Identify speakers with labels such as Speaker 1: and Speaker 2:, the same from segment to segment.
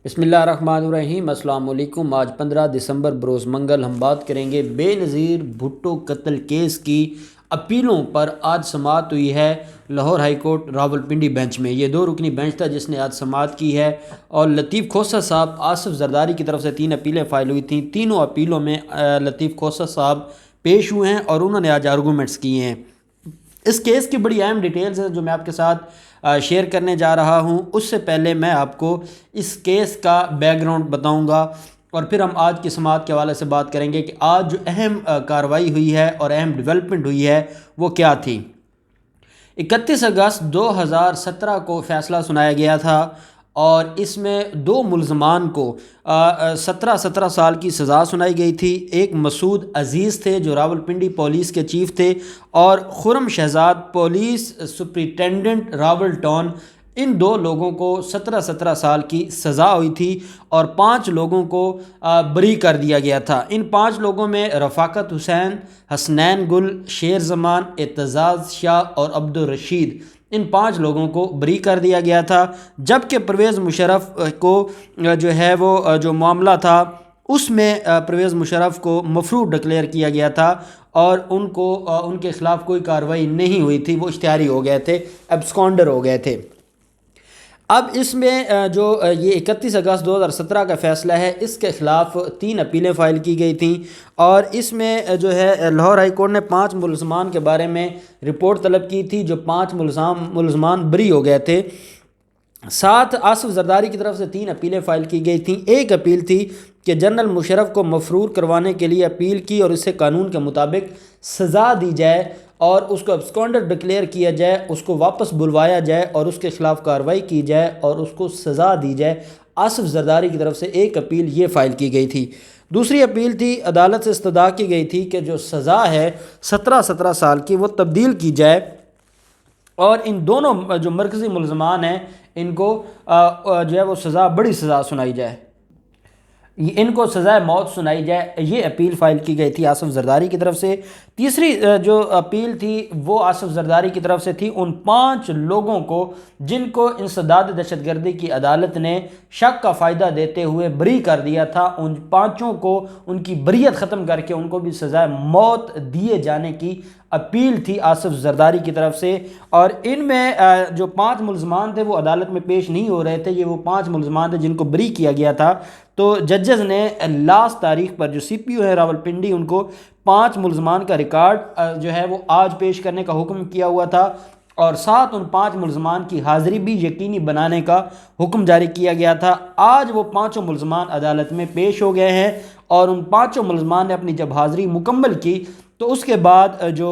Speaker 1: بسم اللہ الرحمن الرحیم۔ السلام علیکم۔ آج 15 دسمبر بروز منگل ہم بات کریں گے بے نظیر بھٹو قتل کیس کی اپیلوں پر۔ آج سماعت ہوئی ہے Lahore high court Rawalpindi bench میں۔ یہ 2 رکنی بینچ تھا جس نے آج سماعت کی ہے، اور لطیف کھوسہ صاحب، آصف زرداری کی طرف سے 3 اپیلیں فائل ہوئی تھیں۔ تینوں اپیلوں میں لطیف کھوسہ صاحب پیش ہوئے ہیں اور انہوں نے آج آرگومنٹس کیے ہیں۔ اس کیس کی بڑی اہم ڈیٹیلز ہیں جو میں آپ کے ساتھ شیئر کرنے جا رہا ہوں۔ اس سے پہلے میں آپ کو اس کیس کا بیک گراؤنڈ بتاؤں گا، اور پھر ہم آج کی سماعت کے حوالے سے بات کریں گے کہ آج جو اہم کارروائی ہوئی ہے اور اہم ڈیولپمنٹ ہوئی ہے وہ کیا تھی۔ 31 اگست 2017 کو فیصلہ سنایا گیا تھا، اور اس میں 2 ملزمان کو 17 سال کی سزا سنائی گئی تھی۔ ایک مسعود عزیز تھے جو راولپنڈی پولیس کے چیف تھے، اور Khurram Shahzad police superintendent Rawal town. ان 2 لوگوں کو 17 سال کی سزا ہوئی تھی، اور 5 لوگوں کو بری کر دیا گیا تھا۔ ان 5 لوگوں میں رفاقت حسین، حسنین گل، شیر زمان، اعتزاز شاہ اور عبدالرشید، ان 5 لوگوں کو بری کر دیا گیا تھا۔ جبکہ پرویز مشرف کو جو ہے وہ جو معاملہ تھا اس میں پرویز مشرف کو مفروع ڈکلیئر کیا گیا تھا، اور ان کے خلاف کوئی کارروائی نہیں ہوئی تھی، وہ اشتہاری ہو گئے تھے، ایبسکونڈر ہو گئے تھے۔ اب اس میں جو یہ 31 اگست 2017 کا فیصلہ ہے، اس کے خلاف 3 اپیلیں فائل کی گئی تھیں، اور اس میں جو ہے لاہور ہائی کورٹ نے 5 ملزمان کے بارے میں رپورٹ طلب کی تھی، جو 5 ملزمان بری ہو گئے تھے۔ ساتھ آصف زرداری کی طرف سے 3 اپیلیں فائل کی گئی تھیں۔ ایک اپیل تھی کہ جنرل مشرف کو مفرور کروانے کے لیے اپیل کی، اور اسے قانون کے مطابق سزا دی جائے، اور اس کو ایبسکونڈر ڈکلیئر کیا جائے، اس کو واپس بلوایا جائے، اور اس کے خلاف کارروائی کی جائے، اور اس کو سزا دی جائے۔ آصف زرداری کی طرف سے ایک اپیل یہ فائل کی گئی تھی۔ دوسری اپیل تھی، عدالت سے استدعا کی گئی تھی کہ جو سزا ہے 17 سال کی وہ تبدیل کی جائے، اور ان دونوں جو مرکزی ملزمان ہیں ان کو جو ہے وہ بڑی سزا سنائی جائے، ان کو سزائے موت سنائی جائے۔ یہ اپیل فائل کی گئی تھی آصف زرداری کی طرف سے۔ تیسری جو اپیل تھی وہ آصف زرداری کی طرف سے تھی ان 5 لوگوں کو جن کو انسداد دہشت گردی کی عدالت نے شک کا فائدہ دیتے ہوئے بری کر دیا تھا۔ ان 5 کو ان کی بریت ختم کر کے ان کو بھی سزائے موت دیے جانے کی اپیل تھی آصف زرداری کی طرف سے۔ اور ان میں جو 5 ملزمان تھے وہ عدالت میں پیش نہیں ہو رہے تھے۔ یہ وہ 5 ملزمان تھے جن کو بری کیا گیا تھا، تو ججز نے لاسٹ تاریخ پر جو سی پی او ہے راولپنڈی، ان کو 5 ملزمان کا ریکارڈ جو ہے وہ آج پیش کرنے کا حکم کیا ہوا تھا، اور ساتھ ان 5 ملزمان کی حاضری بھی یقینی بنانے کا حکم جاری کیا گیا تھا۔ آج وہ 5 ملزمان عدالت میں پیش ہو گئے ہیں، اور ان 5 ملزمان نے اپنی جب حاضری مکمل کی تو اس کے بعد جو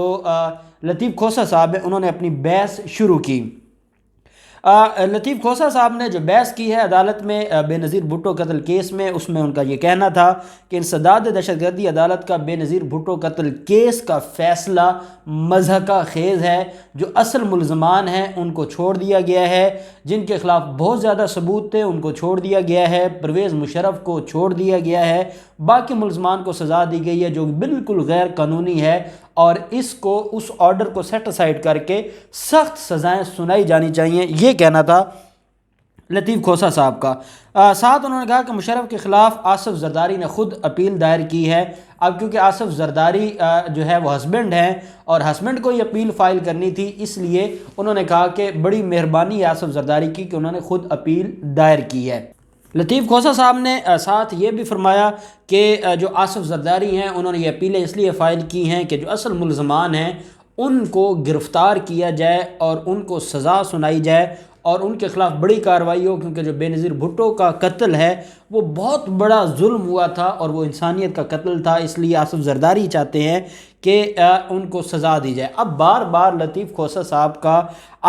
Speaker 1: لطیف کھوسہ صاحب ہیں انہوں نے اپنی بحث شروع کی۔ لطیف کھوسہ صاحب نے جو بحث کی ہے عدالت میں بے نظیر بھٹو قتل کیس میں، اس میں ان کا یہ کہنا تھا کہ انسداد دہشت گردی عدالت کا بے نظیر بھٹو قتل کیس کا فیصلہ مضحکہ خیز ہے۔ جو اصل ملزمان ہیں ان کو چھوڑ دیا گیا ہے، جن کے خلاف بہت زیادہ ثبوت تھے ان کو چھوڑ دیا گیا ہے، پرویز مشرف کو چھوڑ دیا گیا ہے، باقی ملزمان کو سزا دی گئی ہے جو بالکل غیر قانونی ہے، اور اس آرڈر کو سیٹ اسائیڈ کر کے سخت سزائیں سنائی جانی چاہیے۔ یہ کہنا تھا لطیف کھوسہ صاحب کا۔ ساتھ انہوں نے کہا کہ مشرف کے خلاف آصف زرداری نے خود اپیل دائر کی ہے۔ اب کیونکہ آصف زرداری جو ہے وہ ہسبینڈ ہیں، اور ہسبینڈ کو یہ اپیل فائل کرنی تھی، اس لیے انہوں نے کہا کہ بڑی مہربانی ہے آصف زرداری کی کہ انہوں نے خود اپیل دائر کی ہے۔ لطیف کھوسہ صاحب نے ساتھ یہ بھی فرمایا کہ جو آصف زرداری ہیں انہوں نے یہ اپیلیں اس لیے فائل کی ہیں کہ جو اصل ملزمان ہیں ان کو گرفتار کیا جائے، اور ان کو سزا سنائی جائے، اور ان کے خلاف بڑی کارروائی ہو، کیونکہ جو بے نظیر بھٹو کا قتل ہے وہ بہت بڑا ظلم ہوا تھا، اور وہ انسانیت کا قتل تھا، اس لیے آصف زرداری چاہتے ہیں کہ ان کو سزا دی جائے۔ اب بار بار لطیف کھوسہ صاحب کا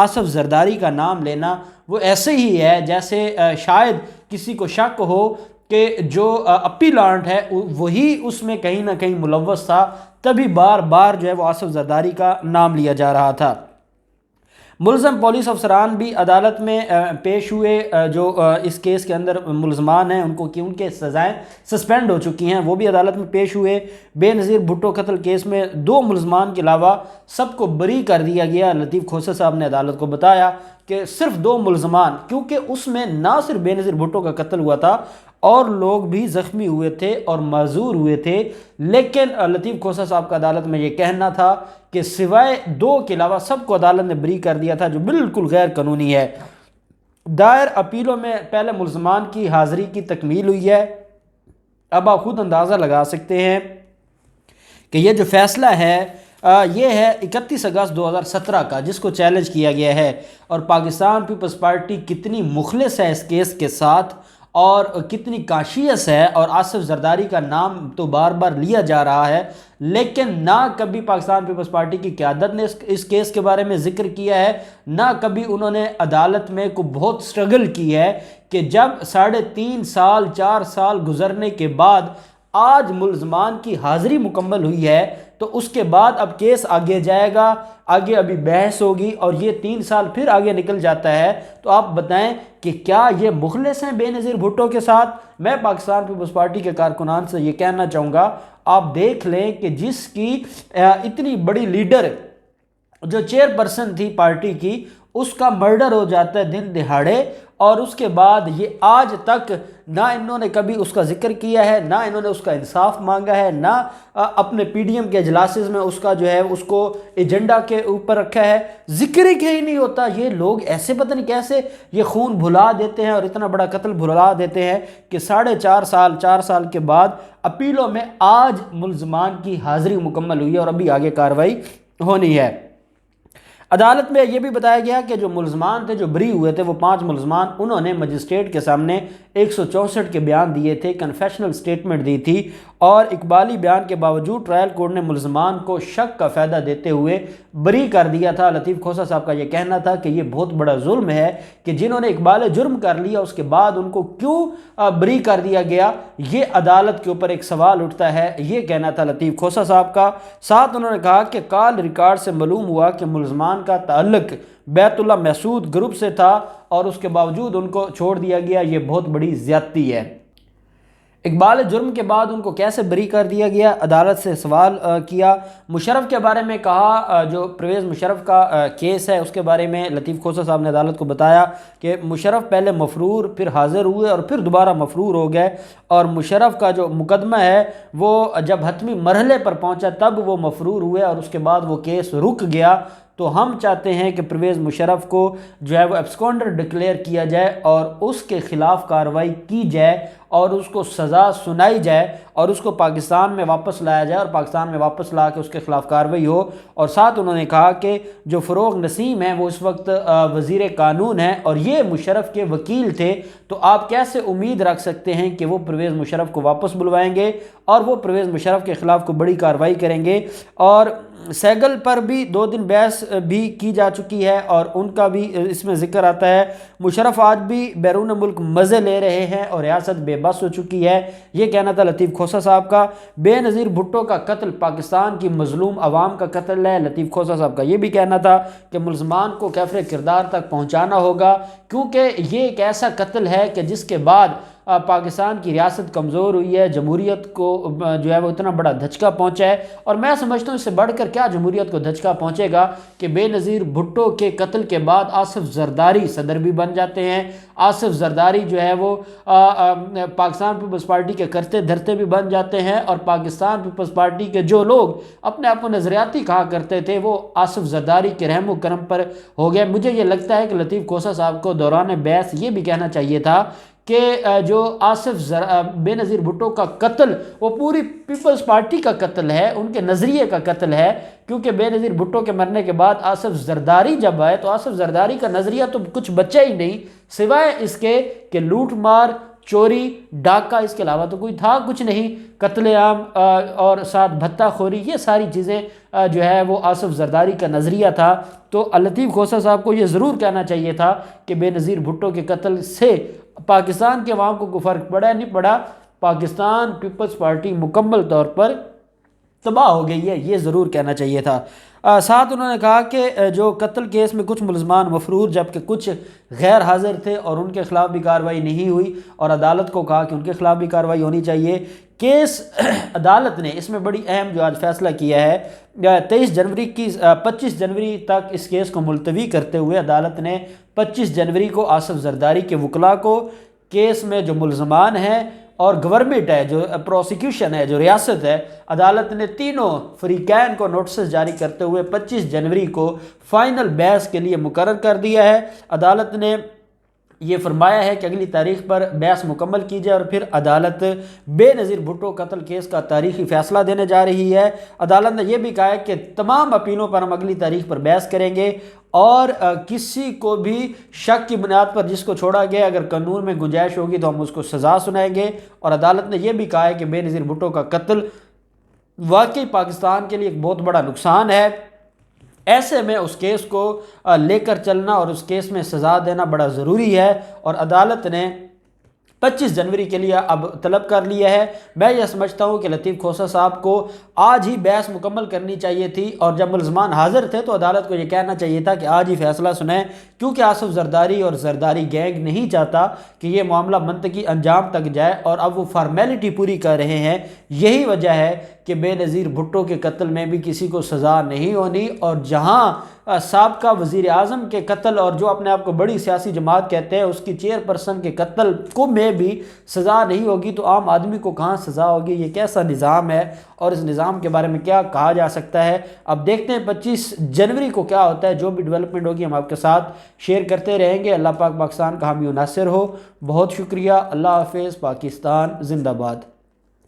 Speaker 1: آصف زرداری کا نام لینا وہ ایسے ہی ہے جیسے شاید کسی کو شک ہو کہ جو اپیلانٹ ہے وہی اس میں کہیں نہ کہیں ملوث تھا، تبھی بار بار جو ہے وہ آصف زرداری کا نام لیا جا رہا تھا۔ ملزم پولیس افسران بھی عدالت میں پیش ہوئے، جو اس کیس کے اندر ملزمان ہیں ان کے سزائیں سسپینڈ ہو چکی ہیں، وہ بھی عدالت میں پیش ہوئے۔ بے نظیر بھٹو قتل کیس میں 2 ملزمان کے علاوہ سب کو بری کر دیا گیا۔ لطیف کھوسہ صاحب نے عدالت کو بتایا کہ صرف 2 ملزمان، کیونکہ اس میں نہ صرف بے نظیر بھٹو کا قتل ہوا تھا اور لوگ بھی زخمی ہوئے تھے اور معذور ہوئے تھے، لیکن لطیف کھوسہ صاحب کا عدالت میں یہ کہنا تھا کہ سوائے 2 کے علاوہ سب کو عدالت نے بری کر دیا تھا، جو بالکل غیر قانونی ہے۔ دائر اپیلوں میں پہلے ملزمان کی حاضری کی تکمیل ہوئی ہے۔ اب آپ خود اندازہ لگا سکتے ہیں کہ یہ جو فیصلہ ہے یہ ہے 31 اگست 2017 کا، جس کو چیلنج کیا گیا ہے، اور پاکستان پیپلز پارٹی کتنی مخلص ہے اس کیس کے ساتھ اور کتنی کانشیس ہے، اور آصف زرداری کا نام تو بار بار لیا جا رہا ہے، لیکن نہ کبھی پاکستان پیپلز پارٹی کی قیادت نے اس کیس کے بارے میں ذکر کیا ہے، نہ کبھی انہوں نے عدالت میں کو بہت سٹرگل کی ہے کہ جب 3.5 سال 4 سال گزرنے کے بعد آج ملزمان کی حاضری مکمل ہوئی ہے، تو اس کے بعد اب کیس آگے جائے گا، آگے ابھی بحث ہوگی، اور یہ 3 سال پھر آگے نکل جاتا ہے۔ تو آپ بتائیں کہ کیا یہ مخلص ہیں بے نظیر بھٹو کے ساتھ؟ میں پاکستان پیپلز پارٹی کے کارکنان سے یہ کہنا چاہوں گا، آپ دیکھ لیں کہ جس کی اتنی بڑی لیڈر جو چیئرپرسن تھی پارٹی کی، اس کا مرڈر ہو جاتا ہے دن دہاڑے، اور اس کے بعد یہ آج تک نہ انہوں نے کبھی اس کا ذکر کیا ہے، نہ انہوں نے اس کا انصاف مانگا ہے، نہ اپنے پی ڈی ایم کے اجلاسز میں اس کا جو ہے اس کو ایجنڈا کے اوپر رکھا ہے، ذکر ہی نہیں ہوتا۔ یہ لوگ ایسے پتہ نہیں کیسے یہ خون بھلا دیتے ہیں اور اتنا بڑا قتل بھلا دیتے ہیں کہ 4 سال کے بعد اپیلوں میں آج ملزمان کی حاضری مکمل ہوئی ہے اور ابھی آگے کارروائی ہونی ہے۔ عدالت میں یہ بھی بتایا گیا کہ جو ملزمان تھے جو بری ہوئے تھے، وہ 5 ملزمان، انہوں نے مجسٹریٹ کے سامنے 164 کے بیان دیے تھے، کنفیشنل سٹیٹمنٹ دی تھی، اور اقبالی بیان کے باوجود ٹرائل کورٹ نے ملزمان کو شک کا فائدہ دیتے ہوئے بری کر دیا تھا۔ لطیف کھوسہ صاحب کا یہ کہنا تھا کہ یہ بہت بڑا ظلم ہے کہ جنہوں نے اقبال جرم کر لیا اس کے بعد ان کو کیوں بری کر دیا گیا، یہ عدالت کے اوپر ایک سوال اٹھتا ہے، یہ کہنا تھا لطیف کھوسہ صاحب کا۔ ساتھ انہوں نے کہا کہ کال ریکارڈ سے معلوم ہوا کہ ملزمان کا تعلق بیت اللہ محسود گروپ سے تھا اور اس کے باوجود ان کو چھوڑ دیا گیا، یہ بہت بڑی زیادتی ہے۔ اقبال جرم کے بعد ان کو کیسے بری کر دیا گیا، عدالت سے سوال کیا۔ مشرف کے بارے میں کہا، جو پرویز مشرف کا کیس ہے اس کے بارے میں لطیف کھوسہ صاحب نے عدالت کو بتایا کہ مشرف پہلے مفرور، پھر حاضر ہوئے اور پھر دوبارہ مفرور ہو گئے، اور مشرف کا جو مقدمہ ہے وہ جب حتمی مرحلے پر پہنچا تب وہ مفرور ہوئے اور اس کے بعد وہ کیس رک گیا۔ تو ہم چاہتے ہیں کہ پرویز مشرف کو جو ہے وہ ایبسکونڈر ڈکلیئر کیا جائے اور اس کے خلاف کارروائی کی جائے اور اس کو سزا سنائی جائے اور اس کو پاکستان میں واپس لایا جائے اور پاکستان میں واپس لا کے اس کے خلاف کارروائی ہو۔ اور ساتھ انہوں نے کہا کہ جو فروغ نسیم ہیں وہ اس وقت وزیر قانون ہیں اور یہ مشرف کے وکیل تھے، تو آپ کیسے امید رکھ سکتے ہیں کہ وہ پرویز مشرف کو واپس بلوائیں گے اور وہ پرویز مشرف کے خلاف کو بڑی کارروائی کریں گے؟ اور سیگل پر بھی 2 دن بحث بھی کی جا چکی ہے اور ان کا بھی اس میں ذکر آتا ہے۔ مشرف آج بھی بیرون ملک مزے لے رہے ہیں اور ریاست بے بس ہو چکی ہے، یہ کہنا تھا لطیف کھوسہ صاحب کا۔ بے نظیر بھٹو کا قتل پاکستان کی مظلوم عوام کا قتل ہے، لطیف کھوسہ صاحب کا یہ بھی کہنا تھا کہ ملزمان کو کیفر کردار تک پہنچانا ہوگا، کیونکہ یہ ایک ایسا قتل ہے کہ جس کے بعد پاکستان کی ریاست کمزور ہوئی ہے، جمہوریت کو جو ہے وہ اتنا بڑا دھچکا پہنچا ہے، اور میں سمجھتا ہوں اس سے بڑھ کر کیا جمہوریت کو دھچکا پہنچے گا کہ بے نظیر بھٹو کے قتل کے بعد آصف زرداری صدر بھی بن جاتے ہیں۔ آصف زرداری جو ہے وہ پاکستان پیپلز پارٹی کے کرتے دھرتے بھی بن جاتے ہیں، اور پاکستان پیپلز پارٹی کے جو لوگ اپنے آپ کو نظریاتی کہا کرتے تھے وہ آصف زرداری کے رحم و کرم پر ہو گئے۔ مجھے یہ لگتا ہے کہ لطیف کھوسہ صاحب کو دوران بحث یہ بھی کہنا چاہیے تھا کہ جو بے نظیر بھٹو کا قتل وہ پوری پیپلز پارٹی کا قتل ہے، ان کے نظریے کا قتل ہے، کیونکہ بے نظیر بھٹو کے مرنے کے بعد آصف زرداری جب آئے تو آصف زرداری کا نظریہ تو کچھ بچا ہی نہیں، سوائے اس کے کہ لوٹ مار، چوری، ڈاکہ، اس کے علاوہ تو کوئی تھا کچھ نہیں، قتل عام اور ساتھ بھتہ خوری، یہ ساری چیزیں جو ہے وہ آصف زرداری کا نظریہ تھا۔ تو لطیف کھوسہ صاحب کو یہ ضرور کہنا چاہیے تھا کہ بے نظیر بھٹو کے قتل سے پاکستان کے عوام کو کوئی فرق پڑا نہیں پڑا، پاکستان پیپلز پارٹی مکمل طور پر تباہ ہو گئی ہے، یہ ضرور کہنا چاہیے تھا۔ ساتھ انہوں نے کہا کہ جو قتل کیس میں کچھ ملزمان مفرور جبکہ کچھ غیر حاضر تھے اور ان کے خلاف بھی کارروائی نہیں ہوئی، اور عدالت کو کہا کہ ان کے خلاف بھی کارروائی ہونی چاہیے۔ کیس عدالت نے اس میں بڑی اہم جو آج فیصلہ کیا ہے، 25 جنوری تک اس کیس کو ملتوی کرتے ہوئے عدالت نے 25 جنوری کو آصف زرداری کے وکلاء کو کیس میں جو ملزمان ہیں اور گورنمنٹ ہے، جو پروسیکیوشن ہے، جو ریاست ہے، عدالت نے تینوں فریقین کو نوٹسز جاری کرتے ہوئے 25 جنوری کو فائنل بحث کے لیے مقرر کر دیا ہے۔ عدالت نے یہ فرمایا ہے کہ اگلی تاریخ پر بحث مکمل کی جائے اور پھر عدالت بے نظیر بھٹو قتل کیس کا تاریخی فیصلہ دینے جا رہی ہے۔ عدالت نے یہ بھی کہا ہے کہ تمام اپیلوں پر ہم اگلی تاریخ پر بحث کریں گے، اور کسی کو بھی شک کی بنیاد پر جس کو چھوڑا گیا اگر قانون میں گنجائش ہوگی تو ہم اس کو سزا سنائیں گے۔ اور عدالت نے یہ بھی کہا ہے کہ بے نظیر بھٹو کا قتل واقعی پاکستان کے لیے ایک بہت بڑا نقصان ہے، ایسے میں اس کیس کو لے کر چلنا اور اس کیس میں سزا دینا بڑا ضروری ہے، اور عدالت نے 25 جنوری کے لیے اب طلب کر لیا ہے۔ میں یہ سمجھتا ہوں کہ لطیف کھوسہ صاحب کو آج ہی بحث مکمل کرنی چاہیے تھی، اور جب ملزمان حاضر تھے تو عدالت کو یہ کہنا چاہیے تھا کہ آج ہی فیصلہ سنیں، کیونکہ آصف زرداری اور زرداری گینگ نہیں چاہتا کہ یہ معاملہ منطقی انجام تک جائے، اور اب وہ فارمیلٹی پوری کر رہے ہیں۔ یہی وجہ ہے کہ بے نظیر بھٹو کے قتل میں بھی کسی کو سزا نہیں ہونی، اور جہاں سابقہ وزیر اعظم کے قتل اور جو اپنے آپ کو بڑی سیاسی جماعت کہتے ہیں اس کی چیئرپرسن کے قتل کو میں بھی سزا نہیں ہوگی تو عام آدمی کو کہاں سزا ہوگی؟ یہ کیسا نظام ہے اور اس نظام کے بارے میں کیا کہا جا سکتا ہے؟ اب دیکھتے ہیں 25 جنوری کو کیا ہوتا ہے، جو بھی ڈیولپمنٹ ہوگی ہم آپ کے ساتھ شیئر کرتے رہیں گے۔ اللہ پاک پاکستان کا حامی و ناصر ہو۔ بہت شکریہ، اللہ حافظ، پاکستان زندہ باد۔